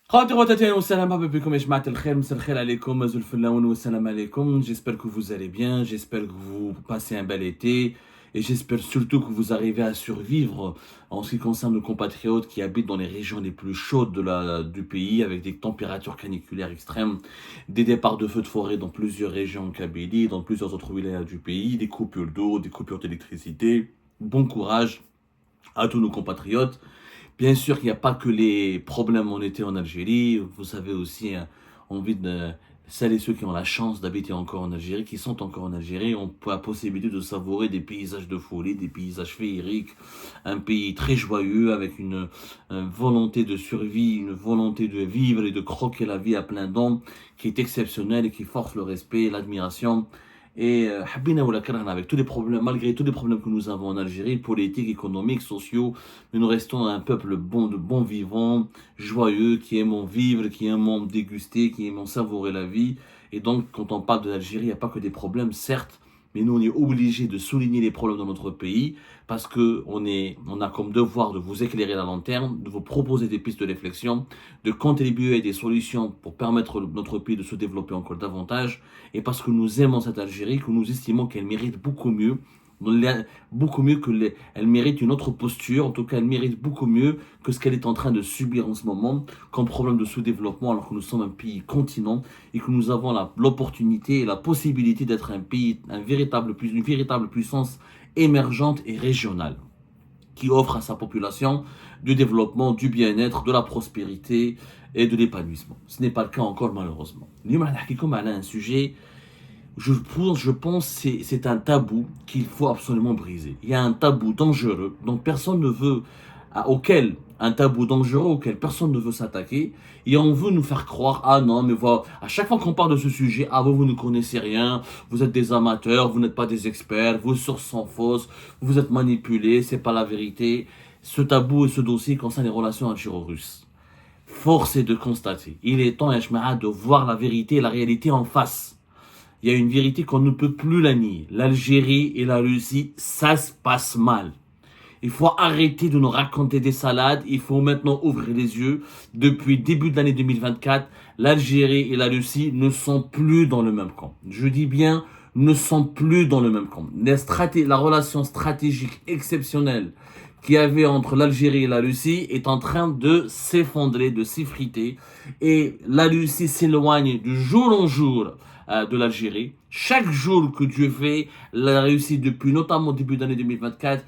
J'espère que vous allez bien, j'espère que vous passez un bel été et j'espère surtout que vous arrivez à survivre en ce qui concerne nos compatriotes qui habitent dans les régions les plus chaudes du pays avec des températures caniculaires extrêmes, des départs de feux de forêt dans plusieurs régions en Kabylie, dans plusieurs autres wilayas du pays, des coupures d'eau, des coupures d'électricité. Bon courage à tous nos compatriotes. Bien sûr qu'il n'y a pas que les problèmes en été en Algérie. Vous savez aussi, envie de celles et ceux qui ont la chance d'habiter encore en Algérie, qui sont encore en Algérie, ont la possibilité de savourer des paysages de folie, des paysages féeriques, un pays très joyeux avec une volonté de survie, une volonté de vivre et de croquer la vie à plein dents, qui est exceptionnelle et qui force le respect, l'admiration. Et avec tous les problèmes, malgré tous les problèmes que nous avons en Algérie, politiques, économiques, sociaux, mais nous restons un peuple bon, de bons vivants, joyeux, qui aimons vivre, qui aimons déguster, qui aimons savourer la vie. Et donc, quand on parle de l'Algérie, il n'y a pas que des problèmes, certes, mais nous, on est obligé de souligner les problèmes dans notre pays parce que on a comme devoir de vous éclairer la lanterne, de vous proposer des pistes de réflexion, de contribuer à des solutions pour permettre à notre pays de se développer encore davantage et parce que nous aimons cette Algérie, que nous estimons qu'elle mérite beaucoup mieux elle mérite une autre posture, en tout cas elle mérite beaucoup mieux que ce qu'elle est en train de subir en ce moment comme problème de sous-développement alors que nous sommes un pays continent et que nous avons l'opportunité et la possibilité d'être un pays, une véritable puissance émergente et régionale qui offre à sa population du développement, du bien-être, de la prospérité et de l'épanouissement. Ce n'est pas le cas encore malheureusement. Nous allons un sujet je pense que c'est un tabou qu'il faut absolument briser. Il y a un tabou dangereux dont personne ne veut, un tabou dangereux auquel personne ne veut s'attaquer, et on veut nous faire croire, ah non, mais voilà, à chaque fois qu'on parle de ce sujet, ah vous ne connaissez rien, vous êtes des amateurs, vous n'êtes pas des experts, vos sources sont fausses, vous êtes manipulés, c'est pas la vérité. Ce tabou et ce dossier concerne les relations algéro-russes. Force est de constater, il est temps, Yashma'a, de voir la vérité et la réalité en face. Il y a une vérité qu'on ne peut plus la nier. L'Algérie et la Russie, ça se passe mal. Il faut arrêter de nous raconter des salades. Il faut maintenant ouvrir les yeux. Depuis début de l'année 2024, l'Algérie et la Russie ne sont plus dans le même camp. Je dis bien, ne sont plus dans le même camp. La relation stratégique exceptionnelle qu'il y avait entre l'Algérie et la Russie est en train de s'effondrer, de s'effriter. Et la Russie s'éloigne de jour en jour de l'Algérie. Chaque jour que Dieu fait, la Russie, depuis notamment début d'année 2024,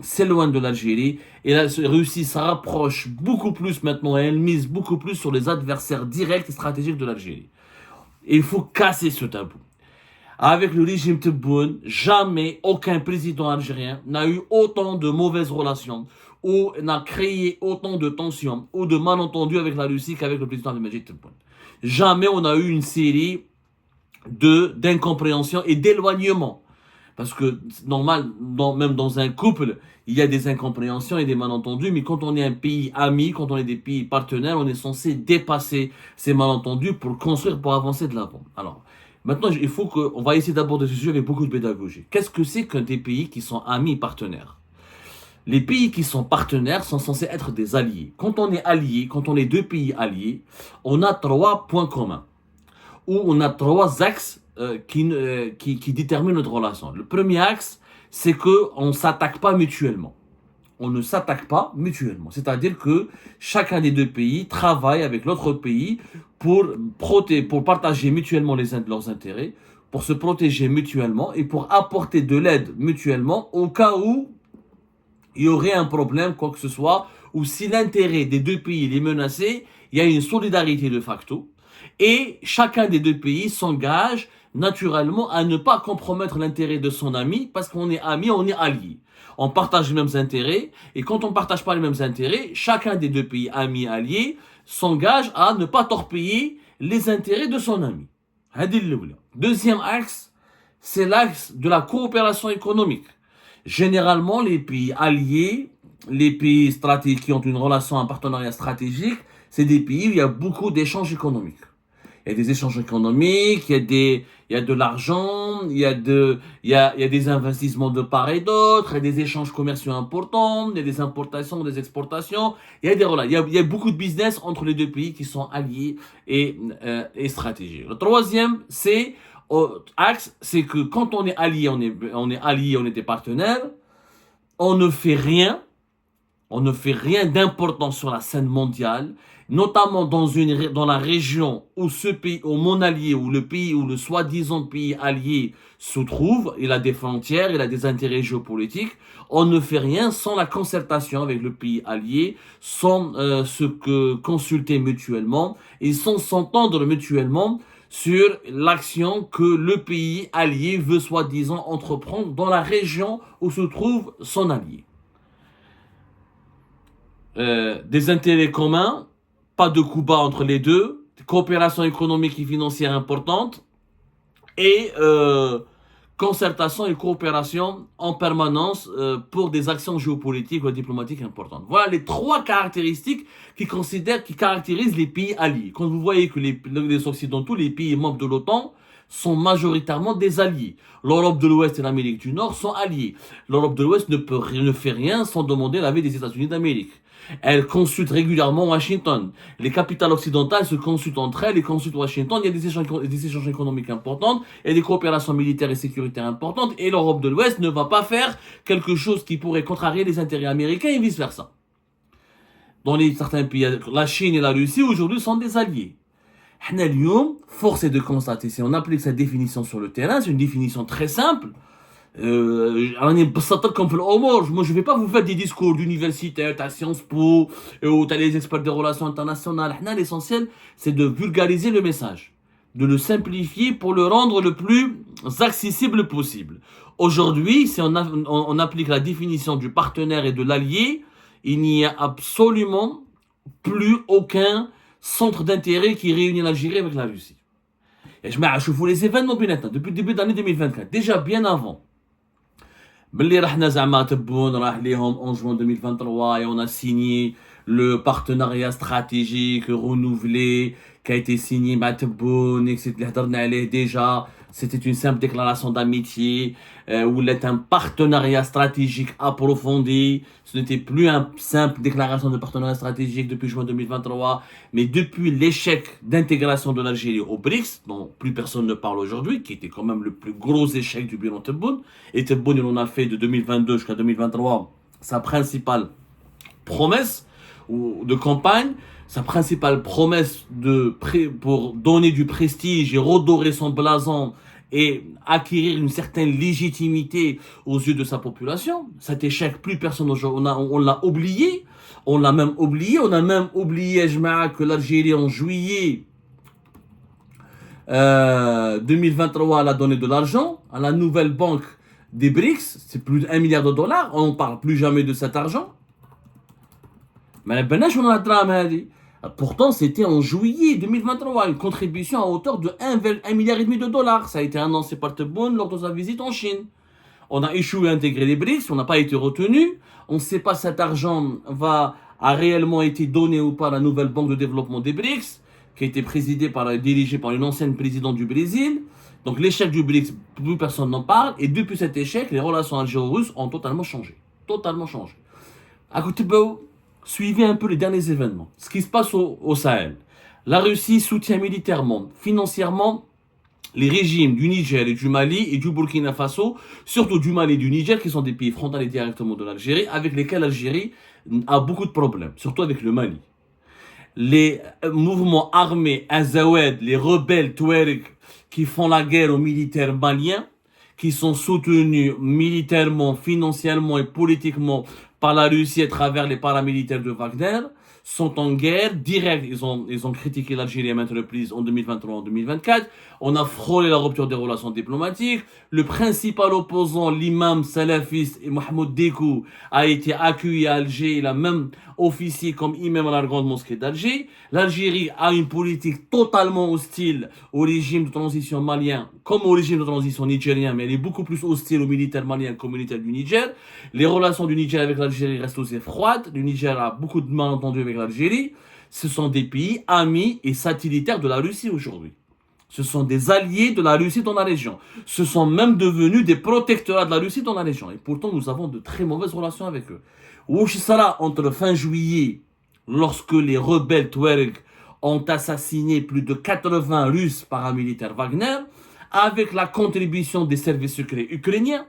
s'éloigne de l'Algérie et la Russie se rapproche beaucoup plus maintenant et elle mise beaucoup plus sur les adversaires directs et stratégiques de l'Algérie. Et il faut casser ce tabou. Avec le régime Tebboune, jamais aucun président algérien n'a eu autant de mauvaises relations ou n'a créé autant de tensions ou de malentendus avec la Russie qu'avec le président Abdelmadjid Tebboune. Jamais on a eu une série d'incompréhension et d'éloignement. Parce que normal, même dans un couple, il y a des incompréhensions et des malentendus, mais quand on est un pays ami, quand on est des pays partenaires, on est censé dépasser ces malentendus pour construire, pour avancer de l'avant. Alors, maintenant, on va essayer d'aborder ce sujet avec beaucoup de pédagogie. Qu'est-ce que c'est qu'un des pays qui sont amis et partenaires? Les pays qui sont partenaires sont censés être des alliés. Quand on est allié, quand on est deux pays alliés, on a 3 points communs. Ou on a 3 axes qui déterminent notre relation. Le premier axe, c'est qu'on ne s'attaque pas mutuellement. On ne s'attaque pas mutuellement. C'est-à-dire que chacun des deux pays travaille avec l'autre pays pour partager mutuellement leurs intérêts, pour se protéger mutuellement et pour apporter de l'aide mutuellement au cas où il y aurait un problème, quoi que ce soit, ou si l'intérêt des deux pays est menacé, il y a une solidarité de facto, et chacun des deux pays s'engage naturellement à ne pas compromettre l'intérêt de son ami, parce qu'on est amis, on est alliés. On partage les mêmes intérêts, et quand on ne partage pas les mêmes intérêts, chacun des deux pays amis alliés s'engage à ne pas torpiller les intérêts de son ami. Deuxième axe, c'est l'axe de la coopération économique. Généralement, les pays alliés, les pays stratégiques qui ont une relation, un partenariat stratégique, c'est des pays où il y a beaucoup d'échanges économiques. Il y a des échanges économiques, il y a de l'argent, il y a des investissements de part et d'autre, il y a des échanges commerciaux importants, il y a des importations, des exportations, il y a beaucoup de business entre les deux pays qui sont alliés et stratégiques. Le troisième, axe, c'est que quand on est allié, on est allié, on est des partenaires, on ne fait rien d'important sur la scène mondiale, notamment dans la région où ce pays, où mon allié, où le pays, où le soi-disant pays allié se trouve, il a des frontières, il a des intérêts géopolitiques. On ne fait rien sans la concertation avec le pays allié, sans consulter mutuellement et sans s'entendre mutuellement sur l'action que le pays allié veut soi-disant entreprendre dans la région où se trouve son allié. Des intérêts communs, pas de coups bas entre les deux, coopération économique et financière importante, et concertation et coopération en permanence pour des actions géopolitiques ou diplomatiques importantes. Voilà les trois caractéristiques qui caractérisent les pays alliés. Quand vous voyez que les Occidentaux, les pays membres de l'OTAN, sont majoritairement des alliés. L'Europe de l'Ouest et l'Amérique du Nord sont alliés. L'Europe de l'Ouest ne fait rien sans demander l'avis des États-Unis d'Amérique. Elle consulte régulièrement Washington. Les capitales occidentales se consultent entre elles et consultent Washington. Il y a des échanges économiques importants et des coopérations militaires et sécuritaires importantes. Et l'Europe de l'Ouest ne va pas faire quelque chose qui pourrait contrarier les intérêts américains et vice-versa. Dans certains pays, la Chine et la Russie aujourd'hui sont des alliés. Force est de constater, si on applique cette définition sur le terrain, c'est une définition très simple. Moi je vais pas vous faire des discours d'universitaires, t'as Sciences Po, ou t'as les experts des relations internationales. L'essentiel, c'est de vulgariser le message, de le simplifier pour le rendre le plus accessible possible. Aujourd'hui, si on applique la définition du partenaire et de l'allié, il n'y a absolument plus aucun centre d'intérêt qui réunit l'Algérie avec la Russie. Et je m'achève les événements depuis le début de l'année 2024, déjà bien avant. باللي رحنا زعما تبون راح ليهم en juin 2023 et on a signé le partenariat stratégique renouvelé qui a été signé مع تبون etc. اللي هضرنا عليه déjà. C'était une simple déclaration d'amitié ou un partenariat stratégique approfondi. Ce n'était plus une simple déclaration de partenariat stratégique depuis juin 2023, mais depuis l'échec d'intégration de l'Algérie au BRICS, dont plus personne ne parle aujourd'hui, qui était quand même le plus gros échec du bilan Tebboune. Et Tebboune, il en a fait de 2022 jusqu'à 2023 sa principale promesse ou de campagne, sa principale promesse pour donner du prestige et redorer son blason et acquérir une certaine légitimité aux yeux de sa population. Cet échec, plus personne aujourd'hui, on l'a oublié. On a même oublié, que l'Algérie en juillet 2023 elle a donné de l'argent à la nouvelle banque des BRICS. C'est plus d'1 milliard de dollars. On ne parle plus jamais de cet argent. Mais pourtant, c'était en juillet 2023, une contribution à hauteur de 1,5 milliard de dollars. Ça a été annoncé par Tebboune lors de sa visite en Chine. On a échoué à intégrer les BRICS, on n'a pas été retenu. On ne sait pas si cet argent a réellement été donné ou pas à la nouvelle banque de développement des BRICS, qui a été dirigée par une ancienne présidente du Brésil. Donc l'échec du BRICS, plus personne n'en parle. Et depuis cet échec, les relations algéro-russes ont totalement changé. Totalement changé. À côté de suivez un peu les derniers événements. Ce qui se passe au Sahel. La Russie soutient militairement, financièrement, les régimes du Niger et du Mali et du Burkina Faso, surtout du Mali et du Niger, qui sont des pays frontaliers directement de l'Algérie, avec lesquels l'Algérie a beaucoup de problèmes, surtout avec le Mali. Les mouvements armés Azawad, les rebelles Touareg qui font la guerre aux militaires maliens, qui sont soutenus militairement, financièrement et politiquement par la Russie à travers les paramilitaires de Wagner, sont en guerre directe. Ils ont critiqué l'Algérie à maintes reprises en 2023 en 2024. On a frôlé la rupture des relations diplomatiques. Le principal opposant, l'imam salafiste et Mahmoud Dekou, a été accueilli à Alger. Il a même officié comme imam à la grande mosquée d'Alger. L'Algérie a une politique totalement hostile au régime de transition malien comme au régime de transition nigérien, mais elle est beaucoup plus hostile aux militaires maliens qu'aux militaires du Niger. Les relations du Niger avec l'Algérie l'Algérie reste aussi froide. Le Niger a beaucoup de malentendus avec l'Algérie. Ce sont des pays amis et satellitaires de la Russie aujourd'hui. Ce sont des alliés de la Russie dans la région. Ce sont même devenus des protectorats de la Russie dans la région. Et pourtant, nous avons de très mauvaises relations avec eux. Ouchisara, entre fin juillet, lorsque les rebelles Touareg ont assassiné plus de 80 Russes paramilitaires Wagner, avec la contribution des services secrets ukrainiens.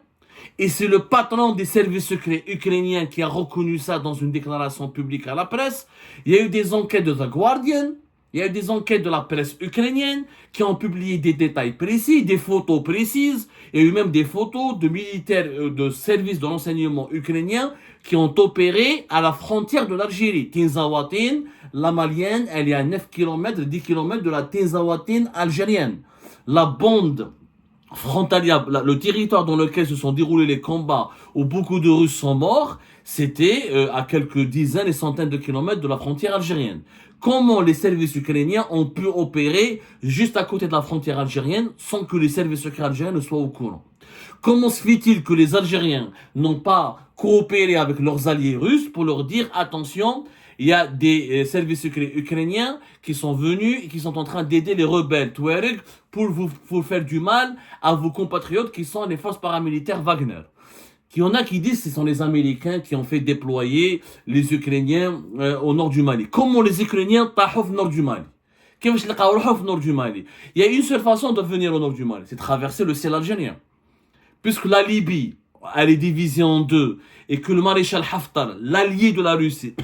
Et c'est le patron des services secrets ukrainiens qui a reconnu ça dans une déclaration publique à la presse. Il y a eu des enquêtes de The Guardian, il y a eu des enquêtes de la presse ukrainienne qui ont publié des détails précis, des photos précises. Il y a eu même des photos de militaires de services de renseignement ukrainiens qui ont opéré à la frontière de l'Algérie. Tinzaouatine, la malienne, elle est à 9 km, 10 km de la Tinzaouatine algérienne. La bande frontalière, le territoire dans lequel se sont déroulés les combats où beaucoup de Russes sont morts, c'était à quelques dizaines et centaines de kilomètres de la frontière algérienne. Comment les services ukrainiens ont pu opérer juste à côté de la frontière algérienne sans que les services secrets algériens ne soient au courant? Comment se fait-il que les Algériens n'ont pas coopéré avec leurs alliés russes pour leur dire attention, il y a des services secrets ukrainiens qui sont venus et qui sont en train d'aider les rebelles Touareg pour vous faire du mal à vos compatriotes qui sont les forces paramilitaires Wagner. Il y en a qui disent que ce sont les Américains qui ont fait déployer les Ukrainiens au nord du Mali. Comment les Ukrainiens tahouf au nord du Mali? Il y a une seule façon de venir au nord du Mali, c'est traverser le ciel algérien. Puisque la Libye, elle est divisée en deux, et que le maréchal Haftar, l'allié de la Russie,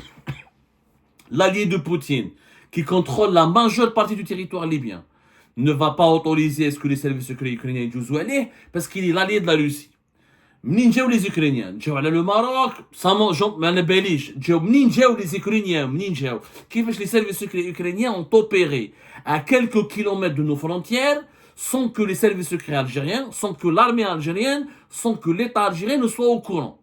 l'allié de Poutine, qui contrôle la majeure partie du territoire libyen, ne va pas autoriser à ce que les services secrets ukrainiens jouent aller, parce qu'il est l'allié de la Russie. منين جاو les Ukrainiens جاو على le Maroc sans ما نباليش جاو منين جاو les Ukrainiens منين جاو كيفاش les services secrets ukrainiens ont opéré à quelques kilomètres de nos frontières sans que les services secrets algériens, sans que l'armée algérienne, sans que l'État algérien ne soit au courant.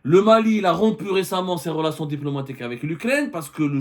Le Mali, il a rompu récemment ses relations diplomatiques avec l'Ukraine parce que le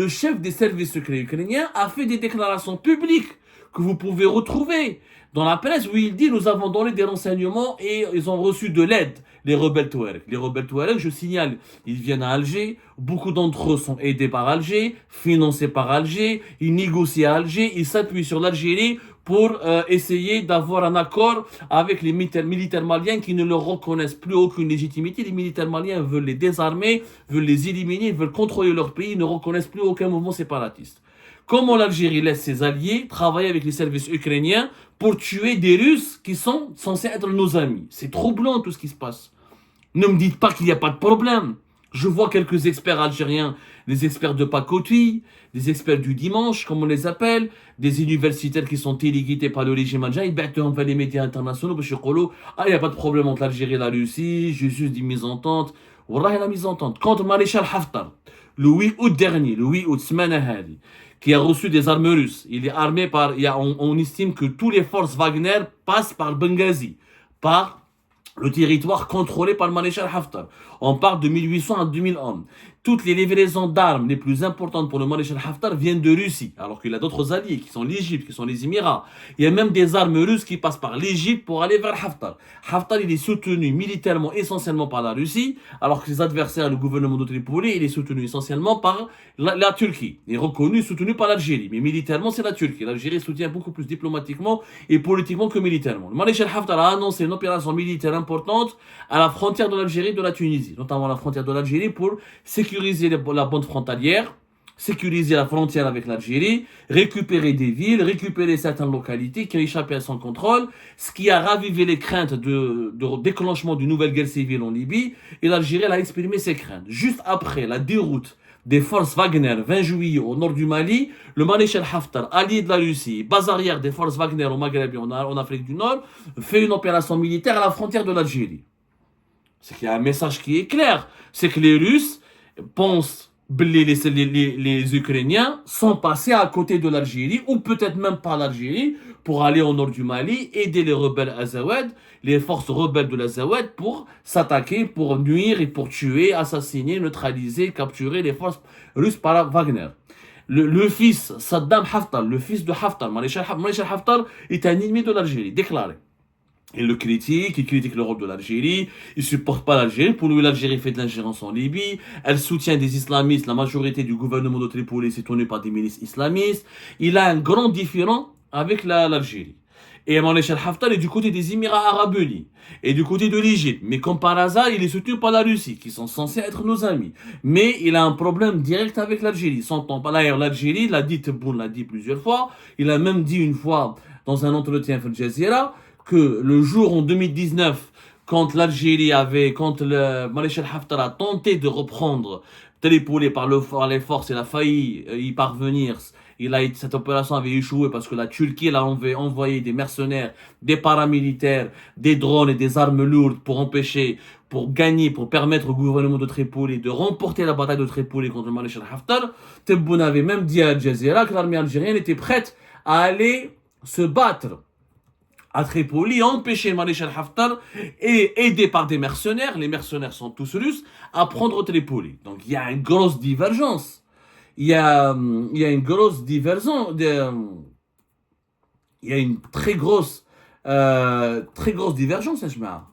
chef des services secrets ukrainiens a fait des déclarations publiques que vous pouvez retrouver dans la presse où il dit nous avons donné des renseignements et ils ont reçu de l'aide, les rebelles Touareg. Les rebelles Touareg, je signale, ils viennent à Alger, beaucoup d'entre eux sont aidés par Alger, financés par Alger, ils négocient à Alger, ils s'appuient sur l'Algérie pour essayer d'avoir un accord avec les militaires maliens qui ne leur reconnaissent plus aucune légitimité. Les militaires maliens veulent les désarmer, veulent les éliminer, veulent contrôler leur pays, ne reconnaissent plus aucun mouvement séparatiste. Comment l'Algérie laisse ses alliés travailler avec les services ukrainiens pour tuer des Russes qui sont censés être nos amis? C'est troublant tout ce qui se passe. Ne me dites pas qu'il n'y a pas de problème. Je vois quelques experts algériens, des experts de pacotille, des experts du dimanche, comme on les appelle, des universitaires qui sont téléguidés par le régime algérien, ils battent vers les médias internationaux, parce il n'y a pas de problème entre l'Algérie et la Russie, j'ai juste des misententes. Wallah, la misentente. Contre Maréchal Haftar, le 8 août dernier, le 8 août, semaine hadi, qui a reçu des armes russes. Il est armé par, on estime que toutes les forces Wagner passent par Benghazi, par le territoire contrôlé par le maréchal Haftar. On parle de 1800 à 2000 hommes. Toutes les livraisons d'armes les plus importantes pour le maréchal Haftar viennent de Russie, alors qu'il a d'autres alliés qui sont l'Égypte, qui sont les Émirats. Il y a même des armes russes qui passent par l'Égypte pour aller vers Haftar. Haftar, il est soutenu militairement essentiellement par la Russie, alors que ses adversaires, le gouvernement de Tripoli, il est soutenu essentiellement par la Turquie. Il est reconnu, soutenu par l'Algérie. Mais militairement, c'est la Turquie. L'Algérie soutient beaucoup plus diplomatiquement et politiquement que militairement. Le maréchal Haftar a annoncé une opération militaire importante à la frontière de l'Algérie et de la Tunisie, notamment à la frontière de l'Algérie pour sécuriser la bande frontalière, sécuriser la frontière avec l'Algérie, récupérer des villes, récupérer certaines localités qui ont échappé à son contrôle, ce qui a ravivé les craintes de déclenchement d'une nouvelle guerre civile en Libye, et l'Algérie a exprimé ses craintes. Juste après la déroute des forces Wagner, 20 juillet au nord du Mali, le maréchal Haftar, allié de la Russie, base arrière des forces Wagner au Maghreb et en Afrique du Nord, fait une opération militaire à la frontière de l'Algérie. C'est qu'il y a un message qui est clair, c'est que les Russes pensent que les Ukrainiens sont passés à côté de l'Algérie, ou peut-être même pas l'Algérie, pour aller au nord du Mali, aider les rebelles Azawad, les forces rebelles de l'Azawad, pour s'attaquer, pour nuire et pour tuer, assassiner, neutraliser, capturer les forces russes par Wagner. Le fils, Saddam Haftar, le fils de Haftar, Maréchal Haftar, est un ennemi de l'Algérie, déclaré. Il le critique, il critique le rôle de l'Algérie, il supporte pas l'Algérie. Pour lui, l'Algérie fait de l'ingérence en Libye, elle soutient des islamistes, la majorité du gouvernement de Tripoli c'est tenu par des milices islamistes. Il a un grand différend avec l'Algérie. Et Maréchal Haftar est du côté des Émirats Arabes Unis et du côté de l'Égypte. Mais comme par hasard, il est soutenu par la Russie, qui sont censés être nos amis. Mais il a un problème direct avec l'Algérie. S'entend pas. D'ailleurs, l'Algérie, l'a dit, Tebboune l'a dit plusieurs fois. Il a même dit une fois dans un entretien Al Jazeera que le jour en 2019, quand le maréchal Haftar a tenté de reprendre Tripoli par les forces, il a failli y parvenir. Cette opération avait échoué parce que la Turquie avait envoyé des mercenaires, des paramilitaires, des drones et des armes lourdes pour permettre au gouvernement de Tripoli de remporter la bataille de Tripoli contre le maréchal Haftar. Tebboune avait même dit à Al Jazeera que l'armée algérienne était prête à aller se battre à Tripoli, empêcher le maréchal Haftar et aidé par des mercenaires, les mercenaires sont tous russes, à prendre Tripoli. Donc il y a une grosse divergence. Il y a une grosse divergence. Il y a une très grosse divergence, Ajma.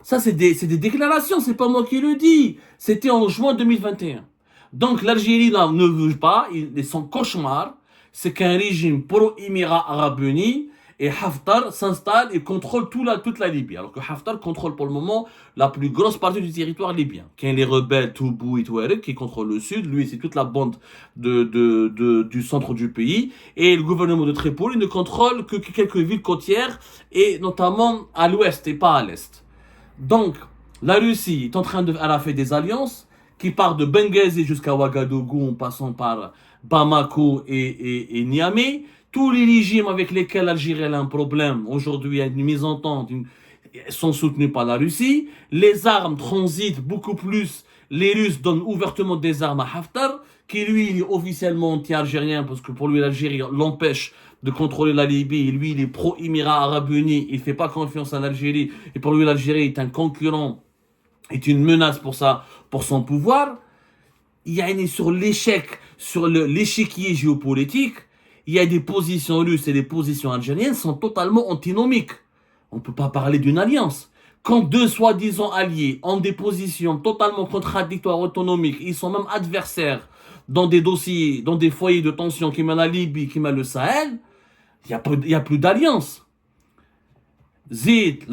Ça, c'est des déclarations, c'est pas moi qui le dis. C'était en juin 2021. Donc l'Algérie là, ne veut pas, son cauchemar, c'est qu'un régime pro-Émirats Arabes Unis et Haftar s'installe et contrôle toute la Libye. Alors que Haftar contrôle pour le moment la plus grosse partie du territoire libyen. Qu'il y a les rebelles Toubou et Touareg qui contrôlent le sud, lui c'est toute la bande du centre du pays. Et le gouvernement de Tripoli ne contrôle que quelques villes côtières et notamment à l'ouest et pas à l'est. Donc la Russie est en train elle a fait des alliances qui partent de Benghazi jusqu'à Ouagadougou en passant par Bamako et Niamey. Tous les régimes avec lesquels l'Algérie a un problème, aujourd'hui, il y a une mise-entente, sont soutenus par la Russie. Les armes transitent beaucoup plus. Les Russes donnent ouvertement des armes à Haftar, qui lui, il est officiellement anti-algérien, parce que pour lui, l'Algérie l'empêche de contrôler la Libye. Et lui, il est pro-Émirats Arabes Unis. Il ne fait pas confiance à l'Algérie. Et pour lui, l'Algérie est un concurrent, est une menace pour son pouvoir. Il y a sur l'échiquier géopolitique, il y a des positions russes et des positions algériennes sont totalement antinomiques. On ne peut pas parler d'une alliance. Quand deux soi-disant alliés ont des positions totalement contradictoires, autonomiques, ils sont même adversaires dans des dossiers, dans des foyers de tension qui mènent la Libye, qui mènent le Sahel, il n'y a plus d'alliance. Zid,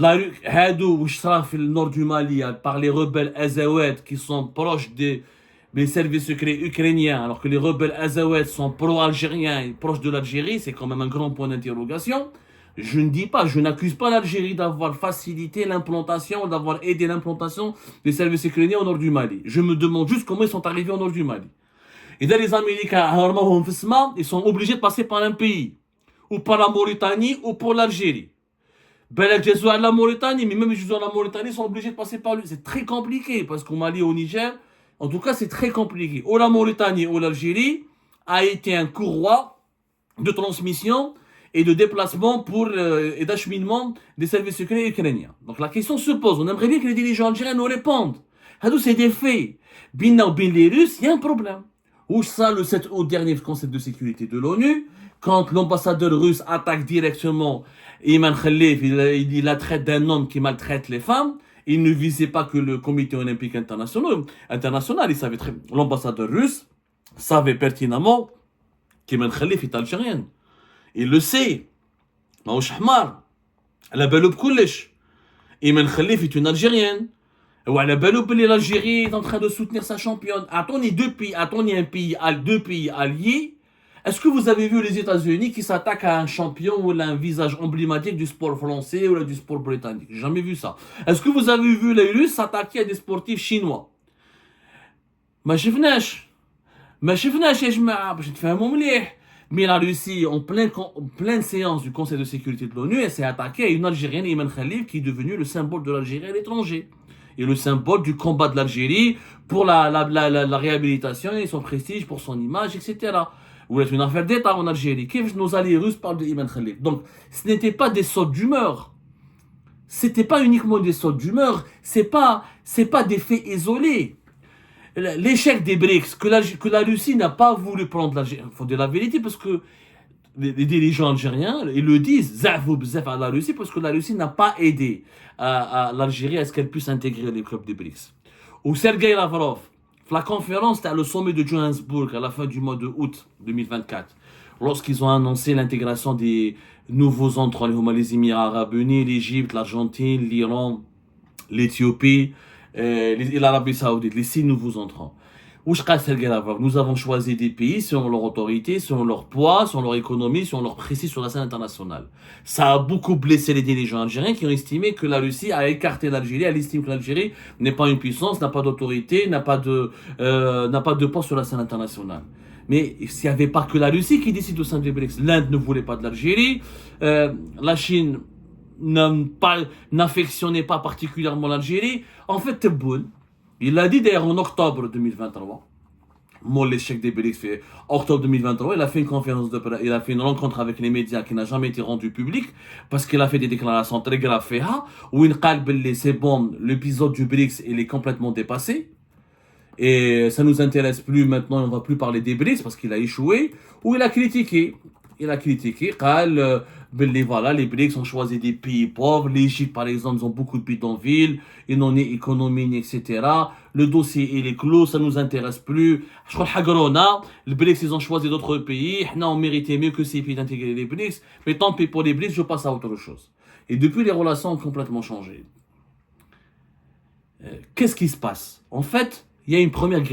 Hadou, Ouchraf, le nord du Mali, par les rebelles Azawad qui sont proches des services secrets ukrainiens, alors que les rebelles Azawad sont pro-algériens et proches de l'Algérie, c'est quand même un grand point d'interrogation. Je n'accuse pas l'Algérie d'avoir facilité l'implantation, d'avoir aidé l'implantation des services ukrainiens au nord du Mali. Je me demande juste comment ils sont arrivés au nord du Mali. Et là, les Américains, ils sont obligés de passer par un pays, ou par la Mauritanie, ou pour l'Algérie. La Mauritanie, mais même les joueurs de la Mauritanie sont obligés de passer par lui. C'est très compliqué, parce qu'au Mali, au Niger, en tout cas, c'est très compliqué. Ou la Mauritanie ou l'Algérie a été un courroie de transmission et de déplacement et d'acheminement des services secrets ukrainiens. Donc la question se pose. On aimerait bien que les dirigeants algériens nous répondent. C'est des faits. Bin les Russes, il y a un problème. Ou ça, le 7 août dernier, le Conseil de sécurité de l'ONU, quand l'ambassadeur russe attaque directement Iman Khalif, il la traite d'un homme qui maltraite les femmes. Il ne visait pas que le comité olympique international. Il savait l'ambassadeur russe savait pertinemment qu'Iman Khalif est algérienne. Il le sait. Maouch Ahmar. La belle Bkoulish. Iman Khalif est une algérienne. L'Algérie est en train de soutenir sa championne. Attendez deux pays alliés. Est-ce que vous avez vu les États-Unis qui s'attaquent à un champion ou à un visage emblématique du sport français ou du sport britannique? J'ai jamais vu ça. Est-ce que vous avez vu les Russes s'attaquer à des sportifs chinois? ما شفناش يا جماعة باش نتفاهموا مليح. Mais la Russie, en pleine séance du Conseil de sécurité de l'ONU, elle s'est attaquée à une Algérienne, Iman Khalif, qui est devenue le symbole de l'Algérie à l'étranger. Et le symbole du combat de l'Algérie pour la réhabilitation et son prestige, pour son image, etc. Ou être une affaire d'État en Algérie. Nos alliés russes parlent de Iman Khalif. Donc, ce n'était pas des sautes d'humeur. C'était pas uniquement des sautes d'humeur. C'est pas des faits isolés. L'échec des BRICS, que la Russie n'a pas voulu prendre l'Algérie, il faut dire la vérité, parce que les dirigeants algériens, ils le disent, zafou bzaf à la Russie, parce que la Russie n'a pas aidé à l'Algérie à ce qu'elle puisse intégrer les clubs des BRICS. Ou Sergei Lavrov, la conférence, c'était le sommet de Johannesburg à la fin du mois de août 2024, lorsqu'ils ont annoncé l'intégration des nouveaux entrants, les Émirats Arabes Unis, l'Égypte, l'Argentine, l'Iran, l'Éthiopie et l'Arabie Saoudite, les 6 nouveaux entrants. Nous avons choisi des pays selon leur autorité, selon leur poids, selon leur économie, selon leur prestige sur la scène internationale. Ça a beaucoup blessé les dirigeants algériens qui ont estimé que la Russie a écarté l'Algérie. Elle estime que l'Algérie n'est pas une puissance, n'a pas d'autorité, n'a pas de poids sur la scène internationale. Mais s'il n'y avait pas que la Russie qui décide au sein des BRICS, l'Inde ne voulait pas de l'Algérie, la Chine n'affectionnait pas particulièrement l'Algérie. En fait, Tebboune, il l'a dit d'ailleurs en octobre 2023. L'échec des BRICS fait octobre 2023. Il a fait une conférence de presse, il a fait une rencontre avec les médias qui n'a jamais été rendue publique parce qu'il a fait des déclarations très graves où il a dit c'est bon, l'épisode du BRICS il est complètement dépassé et ça nous intéresse plus maintenant, on va plus parler des BRICS parce qu'il a échoué. Où il a critiqué, voilà, les BRICS ont choisi des pays pauvres. L'Égypte, par exemple, ils ont beaucoup de bidonvilles, ils n'ont ni économie, etc. Le dossier, il est clos, ça nous intéresse plus. Je crois que les BRICS, ils ont choisi d'autres pays. On méritait mieux que ces pays d'intégrer les BRICS. Mais tant pis pour les BRICS, je passe à autre chose. Et depuis, les relations ont complètement changé. Qu'est-ce qui se passe? En fait, il y a une première grille.